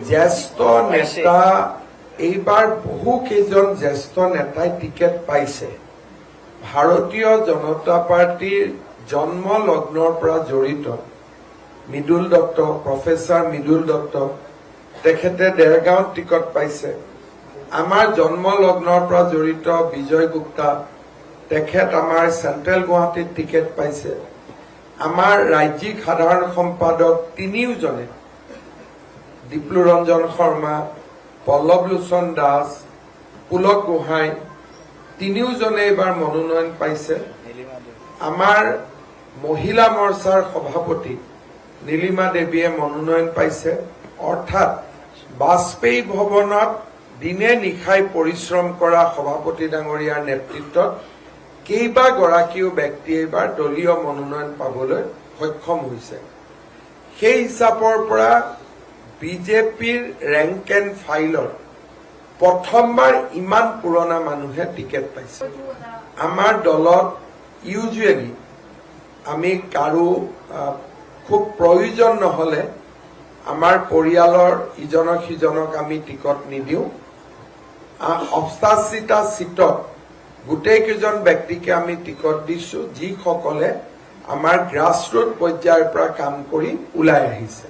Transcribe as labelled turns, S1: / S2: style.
S1: জ্যেষ্ঠ নেতা এইবাৰ বহু কেইজন জ্যেষ্ঠ নেতাই টিকেট পাইছে। ভাৰতীয় জনতা পাৰ্টিৰ জন্ম লগ্নৰ পৰা জড়িত মৃদুল দত্ত, প্ৰফেচাৰ মৃদুল দত্ত, তেখেতে দেৰগাঁৱত টিকট পাইছে। আমাৰ জন্ম লগ্নৰ পৰা জড়িত বিজয় গুপ্তা, তেখেত আমাৰ চেণ্ট্ৰেল গুৱাহাটীত টিকেট পাইছে। আমাৰ ৰাজ্যিক সাধাৰণ সম্পাদক তিনিওজনে, ডিপ্লু ৰঞ্জন শৰ্মা, পল্লৱ লোচন দাস, পুলক গোহাঁই, তিনিওজনে এইবাৰ মনোনয়ন পাইছে। আমাৰ মহিলা মৰ্চাৰ সভাপতি নীলিমা দেৱীয়ে মনোনয়ন পাইছে। অৰ্থাৎ বাজপেয়ী ভৱনত দিনে নিশাই পৰিশ্ৰম কৰা সভাপতি ডাঙৰীয়াৰ নেতৃত্বত কেইবাগৰাকীও ব্যক্তি এইবাৰ দলীয় মনোনয়ন পাবলৈ সক্ষম হৈছে। সেই হিচাপৰ পৰা বিজেপিৰ ৰেংক এণ্ড ফাইলৰ প্ৰথমবাৰ ইমান পুৰণা মানুহে টিকেট পাইছে। আমাৰ দলত ইউজুৱেলি আমি কাৰো খুব প্ৰয়োজন নহলে আমাৰ পৰিয়ালৰ ইজনক সিজনক আমি টিকট নিদিওঁ। ৮৮টা সিটত গোটেই কেইজন ব্যক্তিকে আমি টিকট দিছো, যিসকলে আমাৰ গ্ৰাছৰুট পৰ্যায়ৰ পৰা কাম কৰি ওলাই আহিছে।